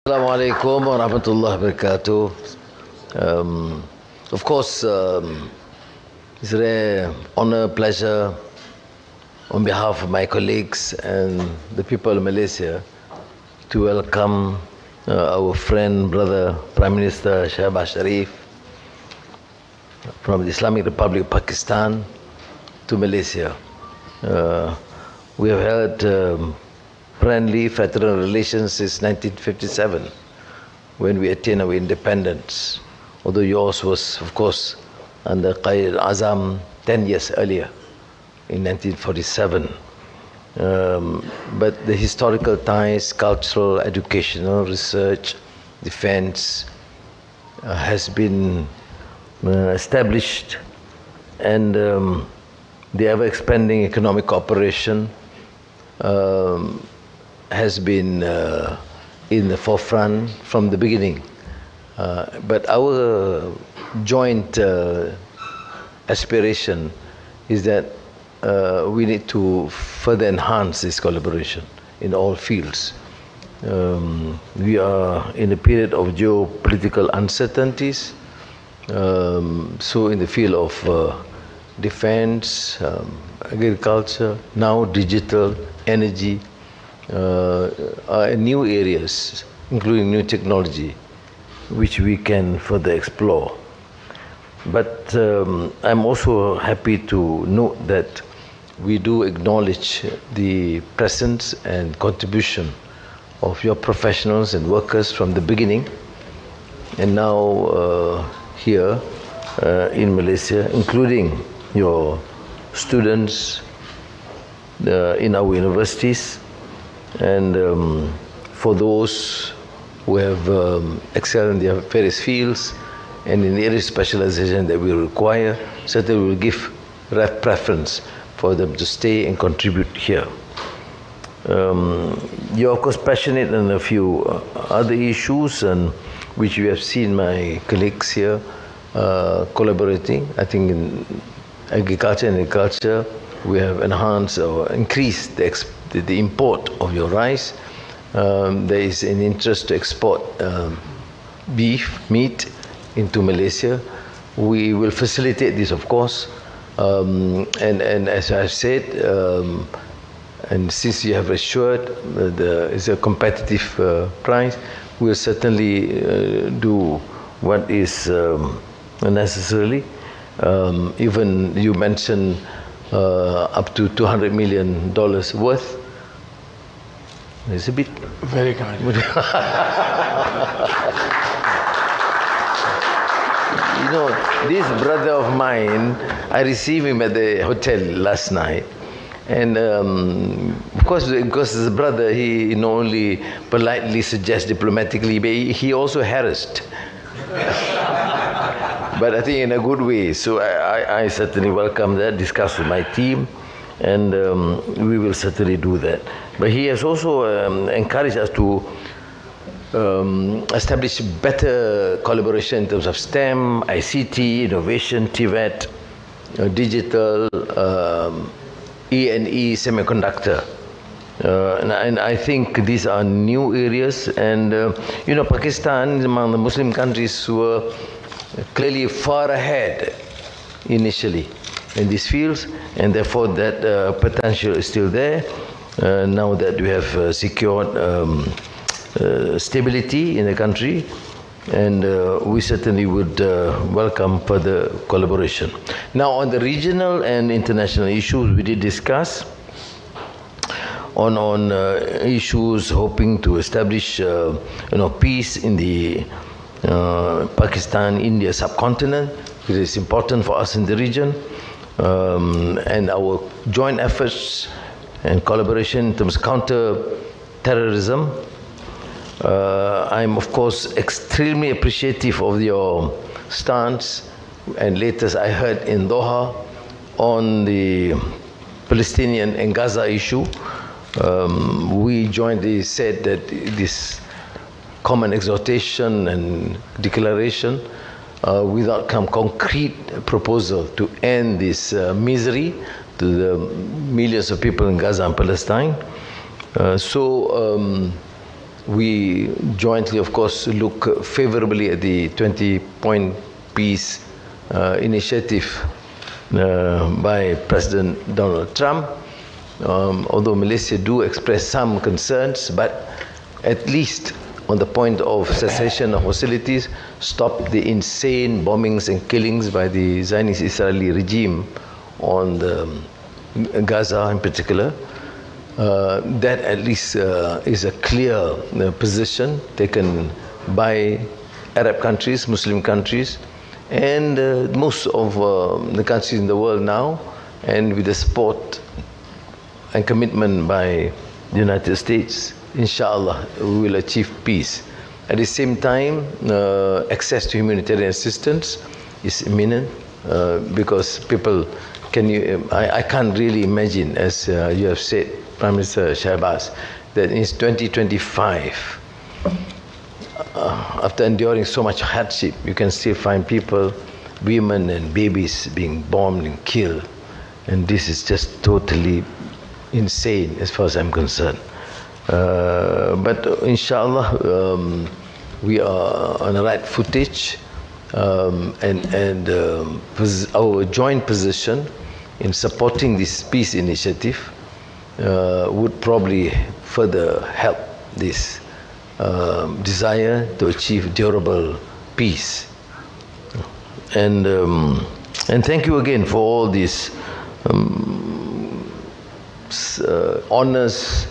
Assalamu alaikum wa rahmatullahi wa barakatuh. Of course, it's a rare honor, pleasure on behalf of my colleagues and the people of Malaysia to welcome our friend, brother, Prime Minister Shehbaz Sharif from the Islamic Republic of Pakistan to Malaysia. We have held friendly fraternal relations since 1957 when we attained our independence, although yours was, of course, under Qaid al-Azam 10 years earlier in 1947. But the historical ties, cultural, educational, research, defense has been established, and the ever-expanding economic cooperation has been in the forefront from the beginning. But our joint aspiration is that we need to further enhance this collaboration in all fields. We are in a period of geopolitical uncertainties, so in the field of defense, agriculture, now digital, energy, are new areas, including new technology, which we can further explore. But I'm also happy to note that we do acknowledge the presence and contribution of your professionals and workers from the beginning, and now here in Malaysia, including your students in our universities, and for those who have excelled in their various fields and in the area of specialization that we require, certainly we will give preference for them to stay and contribute here. You're of course passionate on a few other issues, and which we have seen my colleagues here collaborating. I think in agriculture and agriculture we have enhanced or increased the import of your rice. There is an interest to export beef, meat into Malaysia. We will facilitate this, of course, and as I've said, and since you have assured it's a competitive price, we will certainly do what is necessary. Even you mentioned up to $200 million worth. It's a bit very kind. You know, this brother of mine, I received him at the hotel last night, and of course, because his brother, he not only politely suggests diplomatically, but he also harassed. But I think in a good way. So I certainly welcome that, discuss with my team, and we will certainly do that. But he has also encouraged us to establish better collaboration in terms of STEM, ICT, innovation, TVET, digital, E&E, semiconductor. And I think these are new areas, and you know, Pakistan is among the Muslim countries who were clearly far ahead initially in these fields, and therefore that potential is still there. Now that we have secured stability in the country, and we certainly would welcome further collaboration. Now, on the regional and international issues, we did discuss on issues hoping to establish peace in the Pakistan-India subcontinent. It is important for us in the region, and our joint efforts and collaboration in terms of counter-terrorism. I'm of course extremely appreciative of your stance, and latest I heard in Doha on the Palestinian and Gaza issue. We jointly said that this common exhortation and declaration without some concrete proposal to end this misery to the millions of people in Gaza and Palestine. we jointly, of course, look favorably at the 20-point peace initiative by President Donald Trump. Although Malaysia do express some concerns, but at least on the point of cessation of hostilities, stop the insane bombings and killings by the Zionist Israeli regime on Gaza in particular. That at least is a clear position taken by Arab countries, Muslim countries, and most of the countries in the world now, and with the support and commitment by the United States, inshallah, we will achieve peace. At the same time, access to humanitarian assistance is imminent because people I can't really imagine, as you have said, Prime Minister Shehbaz, that in 2025, after enduring so much hardship, you can still find people, women and babies being bombed and killed. And this is just totally insane as far as I'm concerned. But inshallah, we are on the right footage, and our joint position in supporting this peace initiative would probably further help this desire to achieve durable peace. And thank you again for all these honors,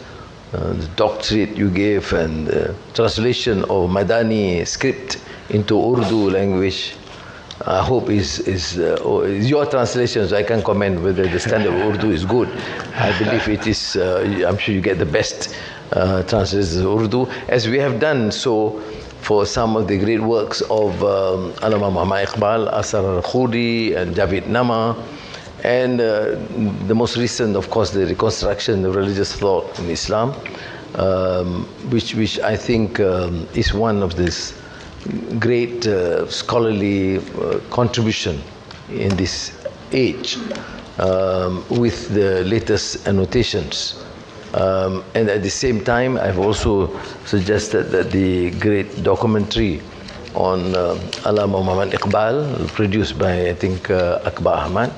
the doctorate you gave, and translation of Madani script into Urdu language. I hope is your translations. I can comment whether the standard of Urdu is good. I believe it is. I'm sure you get the best translations of Urdu, as we have done so for some of the great works of Allama Muhammad Iqbal, Asar al-Khudi, and Javid Nama, and the most recent, of course, the reconstruction of religious thought in Islam, which I think is one of these great scholarly contribution in this age, with the latest annotations. And at the same time, I've also suggested that the great documentary on Allama Muhammad Iqbal, produced by, I think, Akbar Ahmad,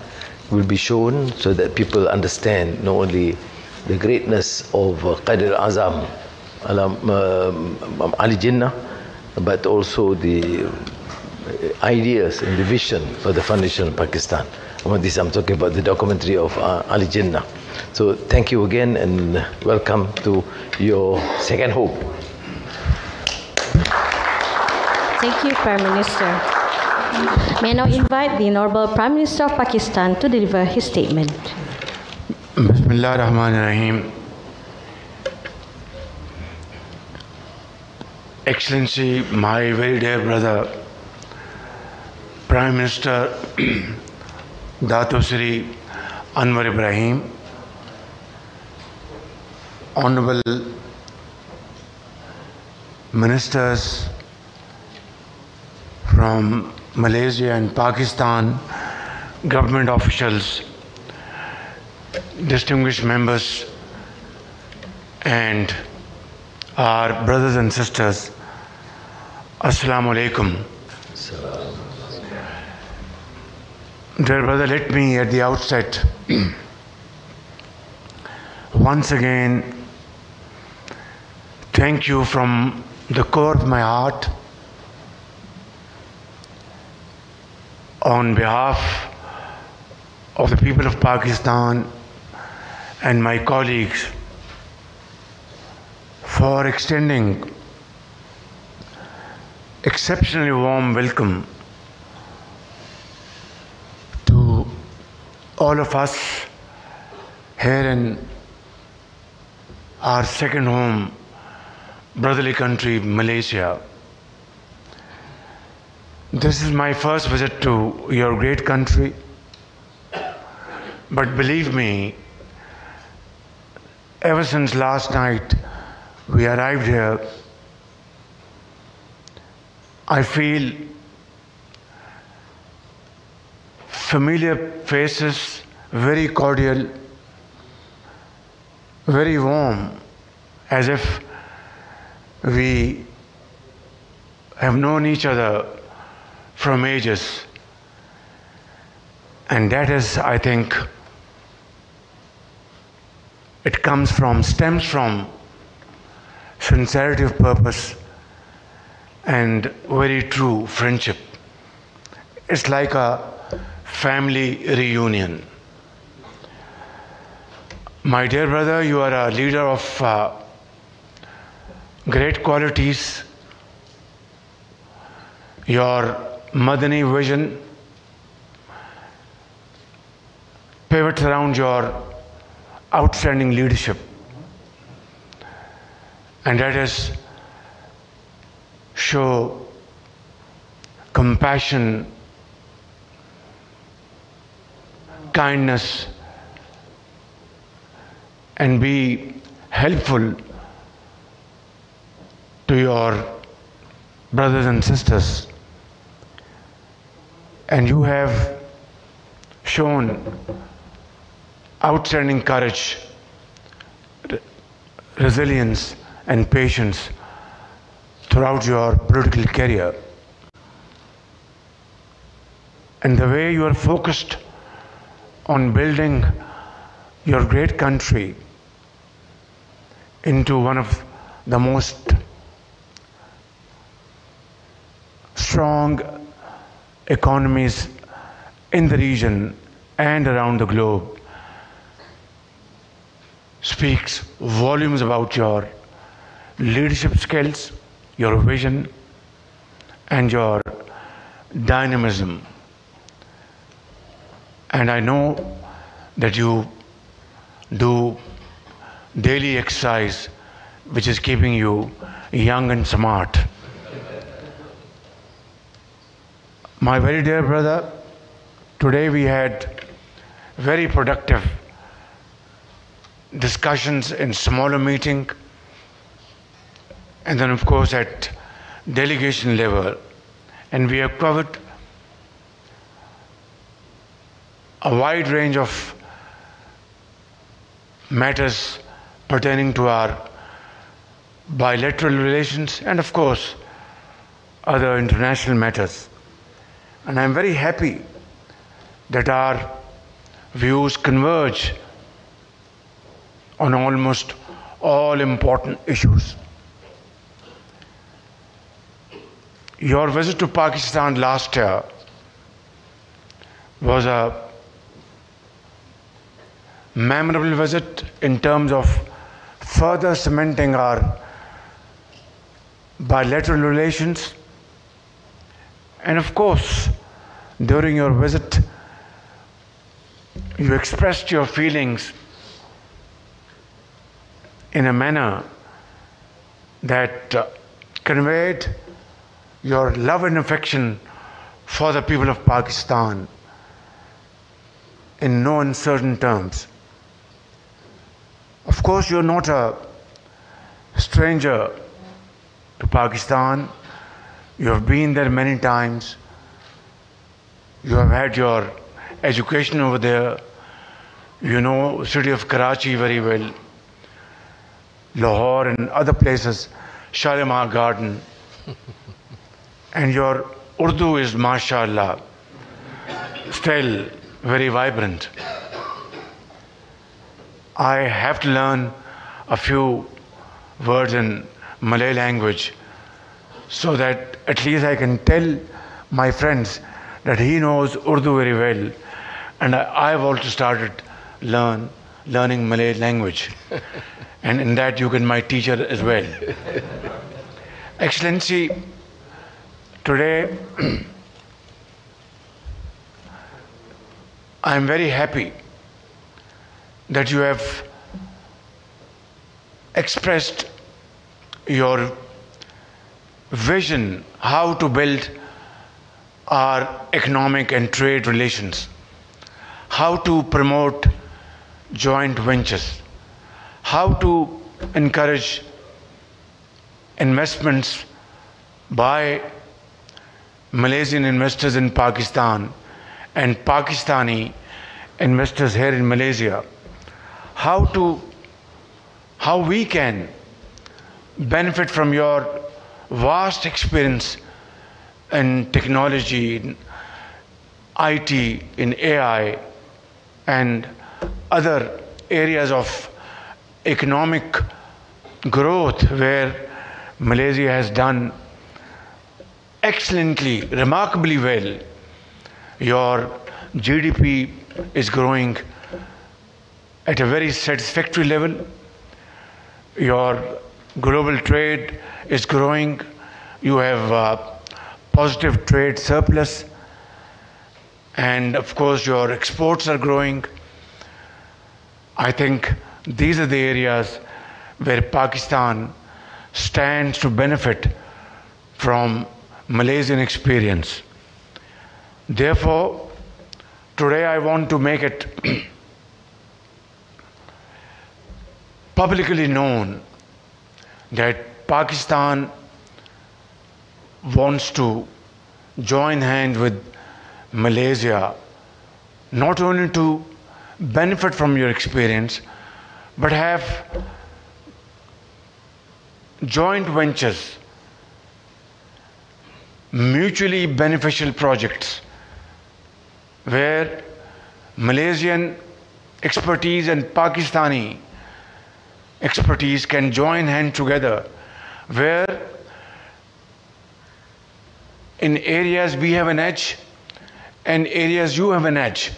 will be shown so that people understand not only the greatness of Qaid al-Azam, Ali Jinnah, but also the ideas and the vision for the foundation of Pakistan. I'm talking about the documentary of Ali Jinnah. So thank you again, and welcome to your second home. Thank you, Prime Minister. May I now invite the Honorable Prime Minister of Pakistan to deliver his statement. Bismillah ar-Rahman ar-Rahim. Excellency, my very dear brother, Prime Minister Dato Sri Anwar Ibrahim, Honorable Ministers from Malaysia and Pakistan, government officials, distinguished members, and our brothers and sisters, Assalamu alaikum. Dear brother, let me at the outset once again thank you from the core of my heart on behalf of the people of Pakistan and my colleagues for extending exceptionally warm welcome to all of us here in our second home, brotherly country, Malaysia. This is my first visit to your great country, but believe me, ever since last night we arrived here, I feel familiar faces, very cordial, very warm, as if We have known each other from ages, and that is, I think, it stems from sincerity of purpose and very true friendship. It's like a family reunion. My dear brother, you are a leader of great qualities. Your Madani vision pivots around your outstanding leadership, and that is show compassion, kindness, and be helpful to your brothers and sisters. And you have shown outstanding courage, resilience, and patience throughout your political career. And the way you are focused on building your great country into one of the most strong economies in the region and around the globe speaks volumes about your leadership skills, your vision, and your dynamism. And I know that you do daily exercise, which is keeping you young and smart. My very dear brother, today we had very productive discussions in smaller meeting, and then of course at delegation level, and we have covered a wide range of matters pertaining to our bilateral relations and of course other international matters. And I'm very happy that our views converge on almost all important issues. Your visit to Pakistan last year was a memorable visit in terms of further cementing our bilateral relations. And of course, during your visit, you expressed your feelings in a manner that conveyed your love and affection for the people of Pakistan in no uncertain terms. Of course, you're not a stranger to Pakistan. You have been there many times. You have had your education over there. You know the city of Karachi very well, Lahore and other places, Shalimar Garden. And your Urdu is, mashallah, still very vibrant. I have to learn a few words in Malay language so that at least I can tell my friends that he knows Urdu very well, and I've also started learning Malay language, and in that you can be my teacher as well. Excellency, today I am very happy that you have expressed your vision how to build our economic and trade relations, how to promote joint ventures, how to encourage investments by Malaysian investors in Pakistan and Pakistani investors here in Malaysia, how we can benefit from your vast experience in technology, in IT, in AI, and other areas of economic growth where Malaysia has done excellently, remarkably well. Your GDP is growing at a very satisfactory level. Your global trade is growing. You have positive trade surplus. And of course, your exports are growing. I think these are the areas where Pakistan stands to benefit from Malaysian experience. Therefore, today I want to make it publicly known that Pakistan wants to join hands with Malaysia, not only to benefit from your experience, but have joint ventures, mutually beneficial projects, where Malaysian expertise and Pakistani expertise can join hands together, where in areas we have an edge and areas you have an edge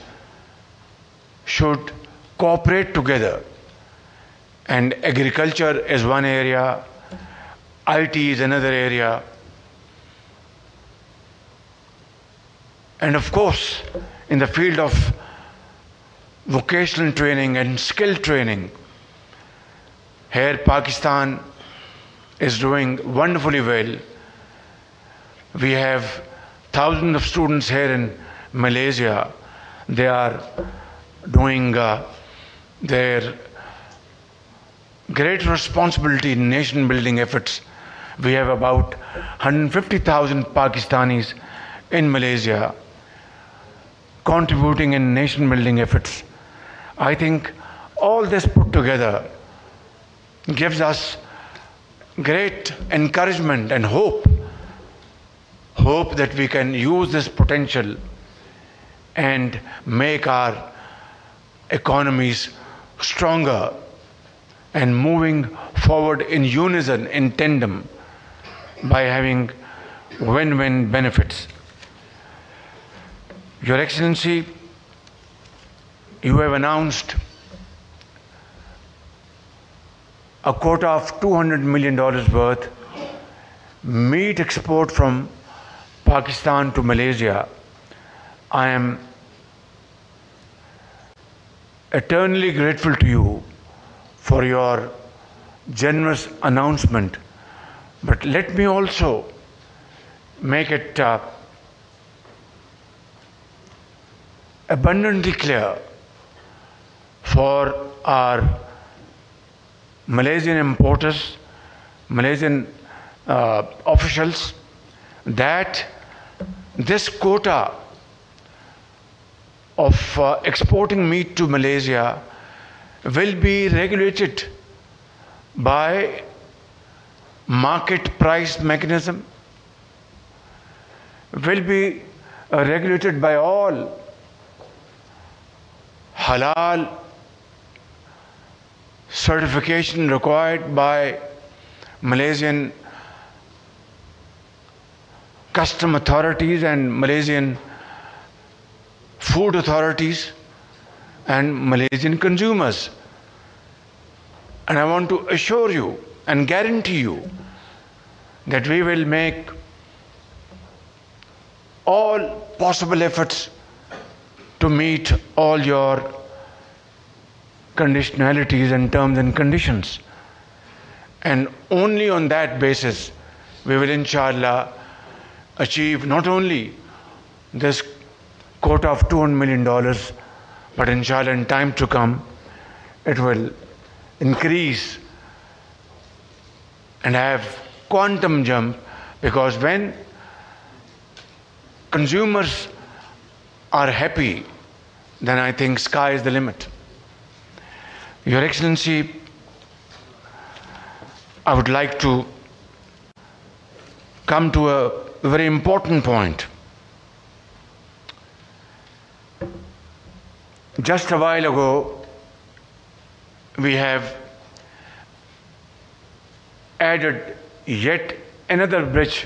should cooperate together. And agriculture is one area, IT is another area, and of course in the field of vocational training and skill training, here Pakistan is doing wonderfully well. We have thousands of students here in Malaysia. They are doing their great responsibility in nation building efforts. We have about 150,000 Pakistanis in Malaysia contributing in nation building efforts. I think all this put together gives us great encouragement and hope that we can use this potential and make our economies stronger and moving forward in unison, in tandem, by having win-win benefits. Your Excellency, you have announced a quota of $200 million worth meat export from Pakistan to Malaysia. I am eternally grateful to you for your generous announcement. But let me also make it abundantly clear for our Malaysian importers, Malaysian officials, that this quota of exporting meat to Malaysia will be regulated by market price mechanism, will be regulated by all halal certification required by Malaysian custom authorities and Malaysian food authorities and Malaysian consumers. And I want to assure you and guarantee you that we will make all possible efforts to meet all your conditionalities and terms and conditions. And only on that basis we will inshallah achieve not only this quota of $200 million, but inshallah in time to come it will increase and have quantum jump, because when consumers are happy, then I think sky is the limit. Your Excellency, I would like to come to a very important point. Just a while ago, we have added yet another bridge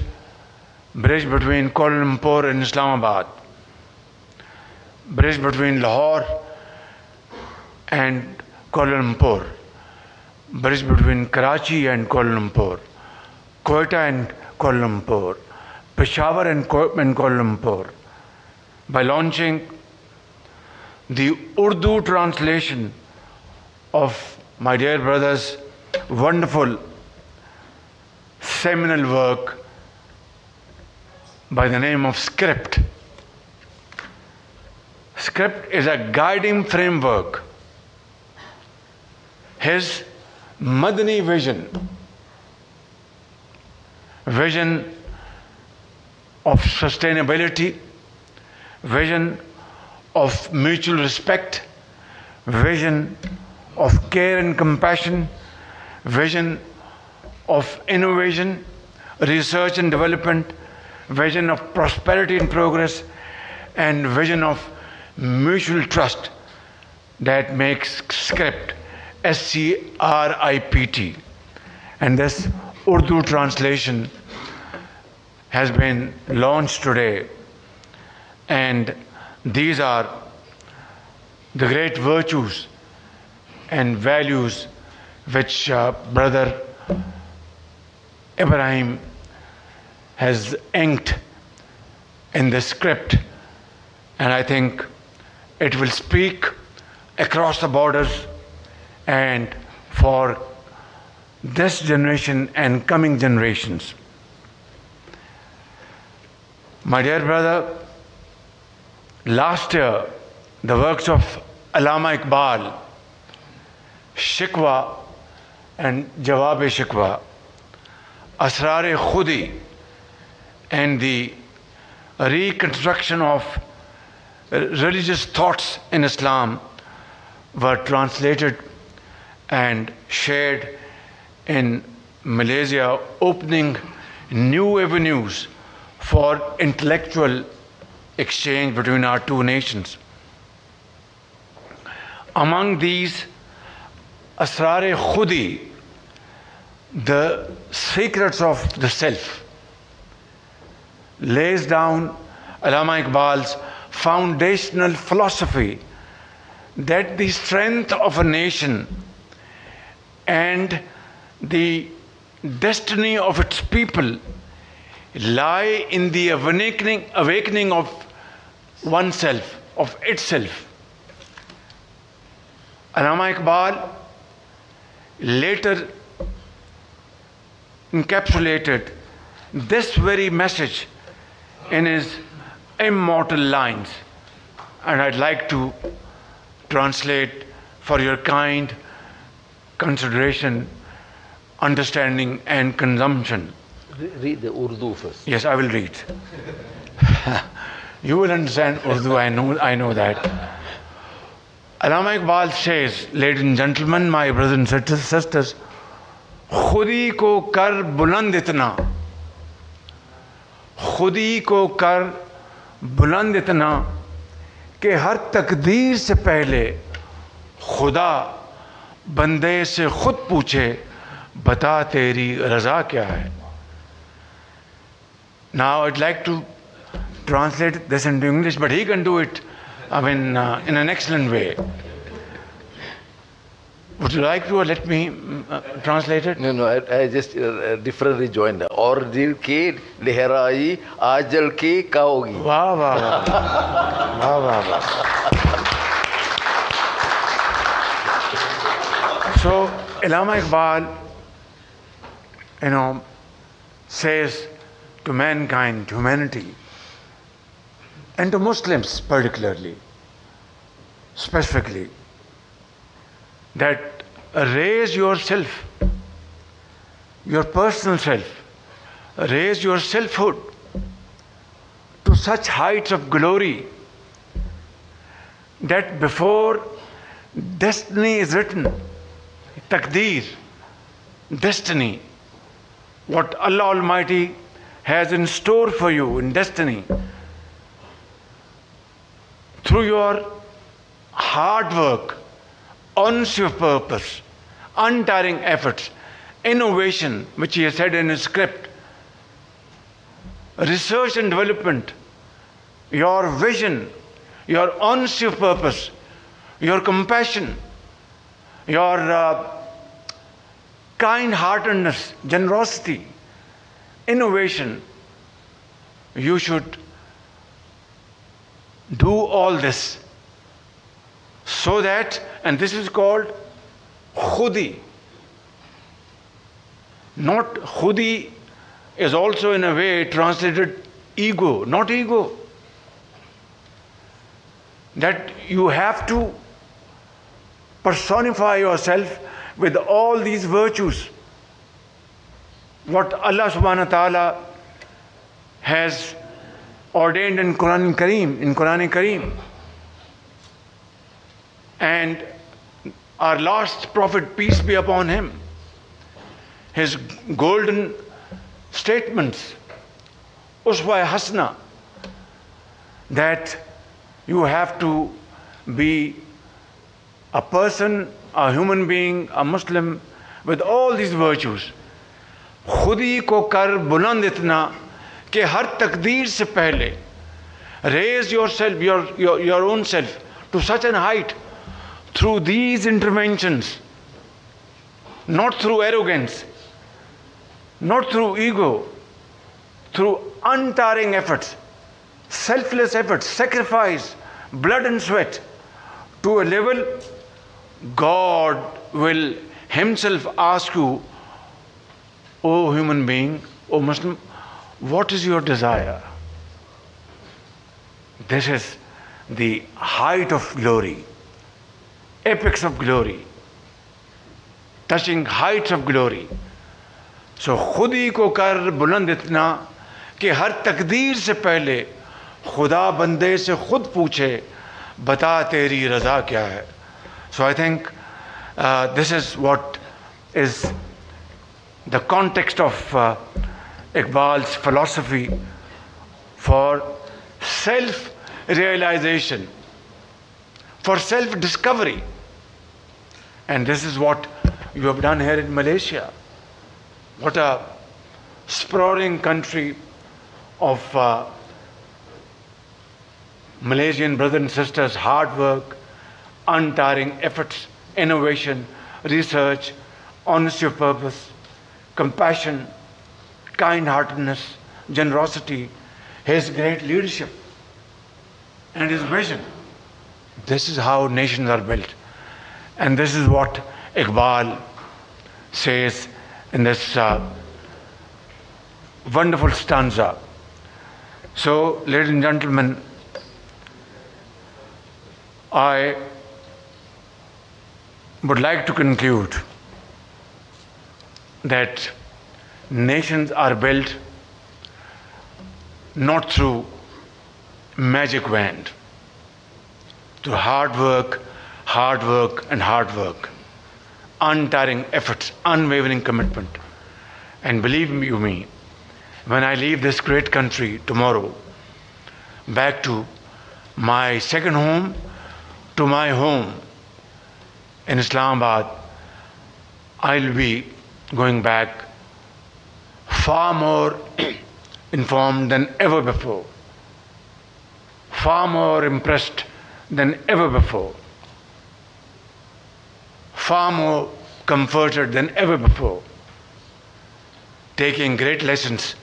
between Kuala Lumpur and Islamabad, bridge between Lahore and Kuala Lumpur, bridge between Karachi and Kuala Lumpur, Quetta and Kuala Lumpur, Peshawar and Kuala Lumpur, by launching the Urdu translation of my dear brother's wonderful seminal work by the name of Script. Script is a guiding framework. His Madani vision of sustainability, vision of mutual respect, vision of care and compassion, vision of innovation, research and development, vision of prosperity and progress, and vision of mutual trust that makes Script, SCRIPT. And this Urdu translation has been launched today, and these are the great virtues and values which Brother Ibrahim has inked in the Script, and I think it will speak across the borders and for this generation and coming generations. My dear brother, last year the works of Allama Iqbal, Shikwa and Jawab-e-Shikwa, Asrar-e-Khudi, and the reconstruction of religious thoughts in Islam were translated and shared in Malaysia, opening new avenues for intellectual exchange between our two nations. Among these, Asrar-e-Khudi, the secrets of the self, lays down Allama Iqbal's foundational philosophy that the strength of a nation and the destiny of its people lie in the awakening of oneself, of itself. Allama Iqbal later encapsulated this very message in his immortal lines, and I'd like to translate for your kind consideration, understanding and consumption. Read the Urdu first. Yes, I will read. You will understand Urdu, I know that. Allama Iqbal says, ladies and gentlemen, my brothers and sisters, khudi ko kar buland itna, khudi ko kar buland itna, कि हर तकदीर से पहले खुदा बंदे से खुद पूछे बता तेरी रज़ा क्या है. Now I'd like to translate this into English, but he can do it, in an excellent way. Would you like to, or let me translate it? No, I just differently joined. और दिल के लहराई आजल के काओगी. वाह वाह वाह वाह वाह वाह. So Allama Iqbal, says to mankind, humanity, and to Muslims particularly, specifically, that raise yourself, your personal self, raise your selfhood to such heights of glory that before destiny is written, taqdeer, destiny, what Allah Almighty has in store for you in destiny, through your hard work, honest your purpose, untiring efforts, innovation, which he has said in his script, research and development, your vision, your honesty of purpose, your compassion, your kind-heartedness, generosity, innovation, you should do all this so that, and this is called khudi. Not khudi is also in a way translated ego, not ego. That you have to personify yourself with all these virtues. What Allah subhanahu wa ta'ala has ordained in Quran Kareem. And our last prophet, peace be upon him, his golden statements, uswa hasna, that you have to be a person, a human being, a Muslim with all these virtues. खुदी को कर बुलंद इतना कि हर तकदीर से पहले, raise yourself, your own self to such an height through these interventions, not through arrogance, not through ego, through untiring efforts, selfless efforts, sacrifice, blood and sweat, to a level God will himself ask you, O human being, O Muslim, what is your desire? This is the height of glory, apex of glory, touching heights of glory. So khudi ko kar buland itna कि हर तकदीर से पहले खुदा बंदे से खुद पूछे बता तेरी रज़ा क्या है. So I think this is what is the context of Iqbal's philosophy for self-realization, for self-discovery. And this is what you have done here in Malaysia. What a sprawling country of Malaysian brothers and sisters, hard work, untiring efforts, innovation, research, honesty of purpose, compassion, kind-heartedness, generosity, his great leadership and his vision. This is how nations are built. And this is what Iqbal says in this wonderful stanza. So, ladies and gentlemen, I would like to conclude that nations are built not through magic wand, through hard work, and hard work, untiring efforts, unwavering commitment. And believe you me, when I leave this great country tomorrow, back to my second home, to my home in Islamabad, I'll be going back far more informed than ever before, far more impressed than ever before, far more comforted than ever before, taking great lessons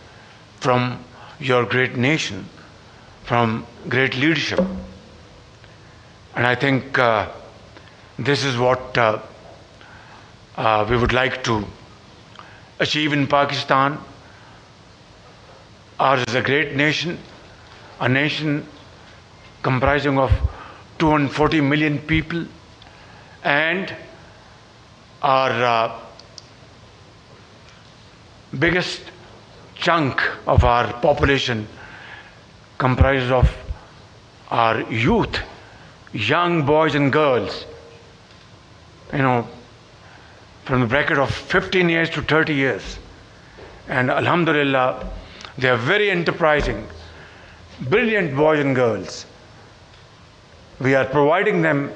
from your great nation, from great leadership. And I think this is what we would like to achieve in Pakistan. Ours is a great nation, a nation comprising of 240 million people, and our biggest chunk of our population comprises of our youth, young boys and girls. You know, from the bracket of 15 years to 30 years. And alhamdulillah, they are very enterprising, brilliant boys and girls. We are providing them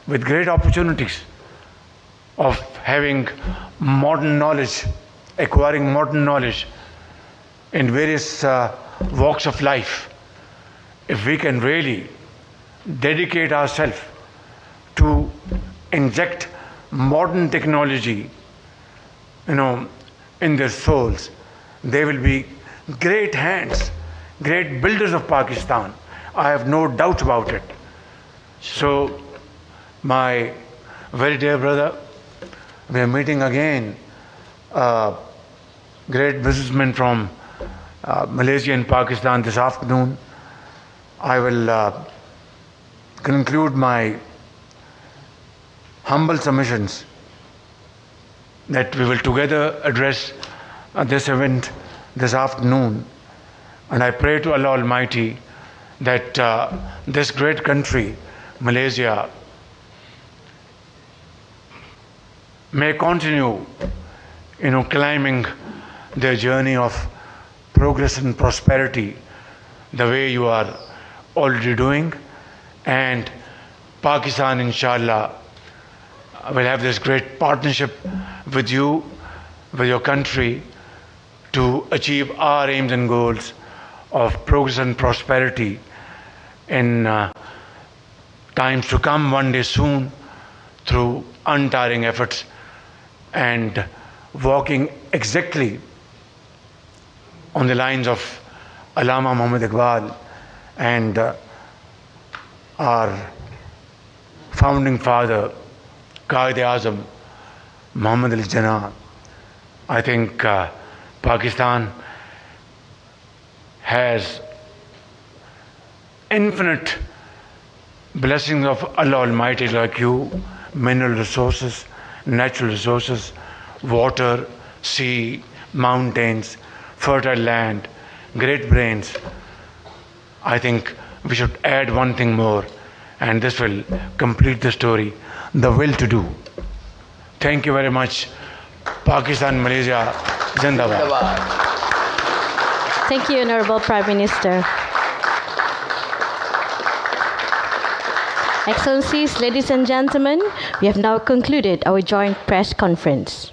with great opportunities of having modern knowledge, acquiring modern knowledge in various walks of life. If we can really dedicate ourselves to inject modern technology, in their souls, they will be great hands, great builders of Pakistan. I have no doubt about it. So, my very dear brother, we are meeting again a great businessman from Malaysia and Pakistan this afternoon. I will conclude my humble submissions that we will together address this event this afternoon. And I pray to Allah Almighty that this great country, Malaysia, may continue, climbing their journey of progress and prosperity the way you are already doing. And Pakistan, inshallah, will have this great partnership with you, with your country, to achieve our aims and goals of progress and prosperity in times to come, one day soon, through untiring efforts and walking exactly on the lines of Allama Muhammad Iqbal and our founding father, Qaid-e-Azam Muhammad al-Jinnah. I think Pakistan has infinite blessings of Allah Almighty like you, mineral resources, natural resources, water, sea, mountains, fertile land, great brains. I think we should add one thing more, and this will complete the story: the will to do. Thank you very much. Pakistan, Malaysia, Zindabad. Thank you, Honorable Prime Minister. Excellencies, ladies and gentlemen, we have now concluded our joint press conference.